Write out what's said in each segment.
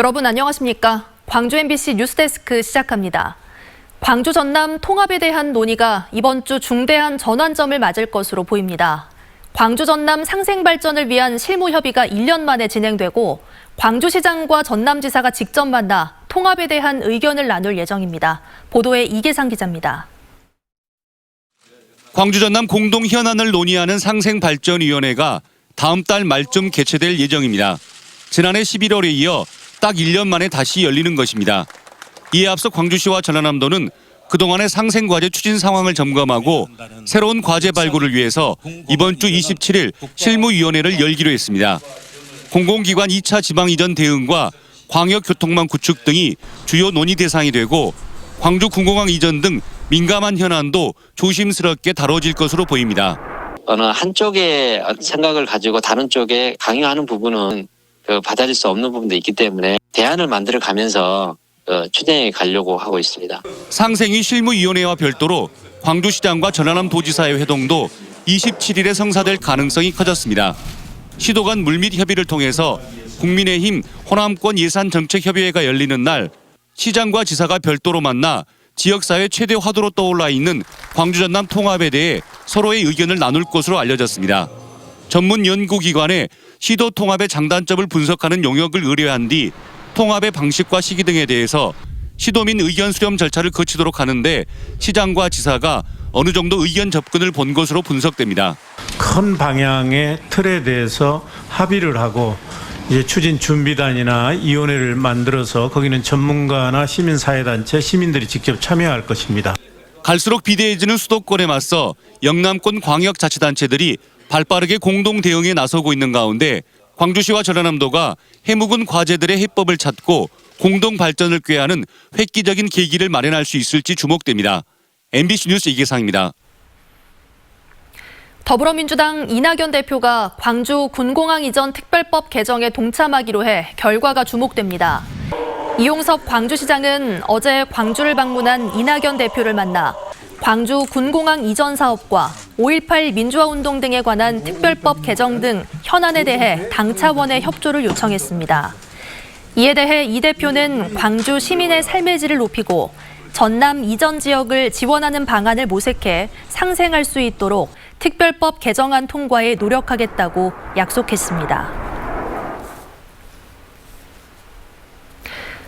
여러분 안녕하십니까? 광주 MBC 뉴스데스크 시작합니다. 광주 전남 통합에 대한 논의가 이번 주 중대한 전환점을 맞을 것으로 보입니다. 광주 전남 상생 발전을 위한 실무 협의가 1년 만에 진행되고 광주시장과 전남지사가 직접 만나 통합에 대한 의견을 나눌 예정입니다. 보도에 이계상 기자입니다. 광주 전남 공동 현안을 논의하는 상생발전위원회가 다음 달 말쯤 개최될 예정입니다. 지난해 11월에 이어 딱 1년 만에 다시 열리는 것입니다. 이에 앞서 광주시와 전라남도는 그동안의 상생과제 추진 상황을 점검하고 새로운 과제 발굴을 위해서 이번 주 27일 실무위원회를 열기로 했습니다. 공공기관 2차 지방 이전 대응과 광역교통망 구축 등이 주요 논의 대상이 되고 광주 군공항 이전 등 민감한 현안도 조심스럽게 다뤄질 것으로 보입니다. 어느 한쪽의 생각을 가지고 다른 쪽에 강요하는 부분은 받아들일 수 없는 부분도 있기 때문에 대안을 만들어 가면서 추진해 가려고 하고 있습니다. 상생위 실무위원회와 별도로 광주시장과 전라남도지사의 회동도 27일에 성사될 가능성이 커졌습니다. 시도 간 물밑 협의를 통해서 국민의힘 호남권 예산정책협의회가 열리는 날 시장과 지사가 별도로 만나 지역사회 최대 화두로 떠올라 있는 광주 전남 통합에 대해 서로의 의견을 나눌 것으로 알려졌습니다. 전문 연구기관에 시도 통합의 장단점을 분석하는 용역을 의뢰한 뒤 통합의 방식과 시기 등에 대해서 시도민 의견 수렴 절차를 거치도록 하는데 시장과 지사가 어느 정도 의견 접근을 본 것으로 분석됩니다. 큰 방향의 틀에 대해서 합의를 하고 이제 추진 준비단이나 위원회를 만들어서 거기는 전문가나 시민사회단체, 시민들이 직접 참여할 것입니다. 갈수록 비대해지는 수도권에 맞서 영남권 광역자치단체들이 발빠르게 공동 대응에 나서고 있는 가운데 광주시와 전라남도가 해묵은 과제들의 해법을 찾고 공동 발전을 꾀하는 획기적인 계기를 마련할 수 있을지 주목됩니다. MBC 뉴스 이계상입니다. 더불어민주당 이낙연 대표가 광주 군공항 이전 특별법 개정에 동참하기로 해 결과가 주목됩니다. 이용섭 광주시장은 어제 광주를 방문한 이낙연 대표를 만나 광주 군공항 이전 사업과 5.18 민주화운동 등에 관한 특별법 개정 등 현안에 대해 당 차원의 협조를 요청했습니다. 이에 대해 이 대표는 광주 시민의 삶의 질을 높이고 전남 이전 지역을 지원하는 방안을 모색해 상생할 수 있도록 특별법 개정안 통과에 노력하겠다고 약속했습니다.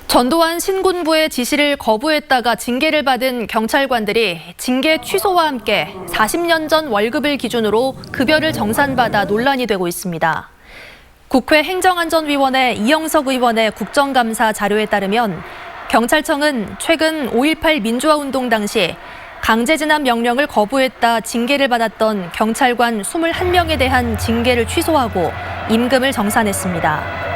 전두환 신군부의 지시를 거부했다가 징계를 받은 경찰관들이 징계 취소와 함께 40년 전 월급을 기준으로 급여를 정산받아 논란이 되고 있습니다. 국회 행정안전위원회 이영석 의원의 국정감사 자료에 따르면 경찰청은 최근 5.18 민주화운동 당시 강제진압 명령을 거부했다 징계를 받았던 경찰관 21명에 대한 징계를 취소하고 임금을 정산했습니다.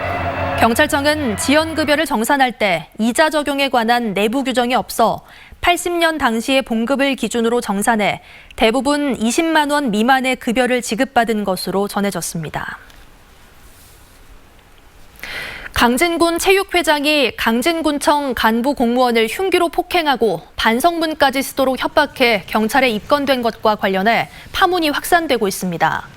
경찰청은 지연급여를 정산할 때 이자 적용에 관한 내부 규정이 없어 80년 당시의 봉급을 기준으로 정산해 대부분 20만 원 미만의 급여를 지급받은 것으로 전해졌습니다. 강진군 체육회장이 강진군청 간부 공무원을 흉기로 폭행하고 반성문까지 쓰도록 협박해 경찰에 입건된 것과 관련해 파문이 확산되고 있습니다.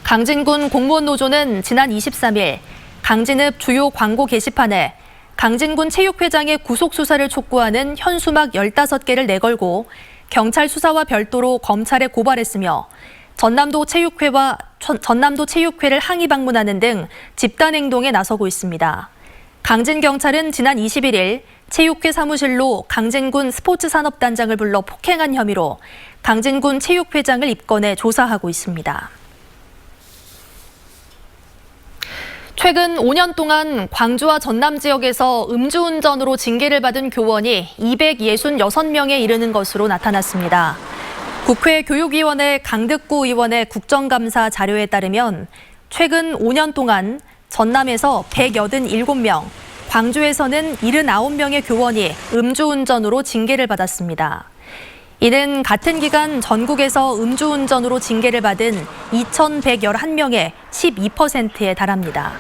강진군 공무원 노조는 지난 23일 강진읍 주요 광고 게시판에 강진군 체육회장의 구속수사를 촉구하는 현수막 15개를 내걸고 경찰 수사와 별도로 검찰에 고발했으며 전남도 체육회를 항의 방문하는 등 집단 행동에 나서고 있습니다. 강진경찰은 지난 21일 체육회 사무실로 강진군 스포츠산업단장을 불러 폭행한 혐의로 강진군 체육회장을 입건해 조사하고 있습니다. 최근 5년 동안 광주와 전남 지역에서 음주운전으로 징계를 받은 교원이 266명에 이르는 것으로 나타났습니다. 국회 교육위원회 강득구 의원의 국정감사 자료에 따르면 최근 5년 동안 전남에서 187명, 광주에서는 79명의 교원이 음주운전으로 징계를 받았습니다. 이는 같은 기간 전국에서 음주운전으로 징계를 받은 2,111명의 12%에 달합니다.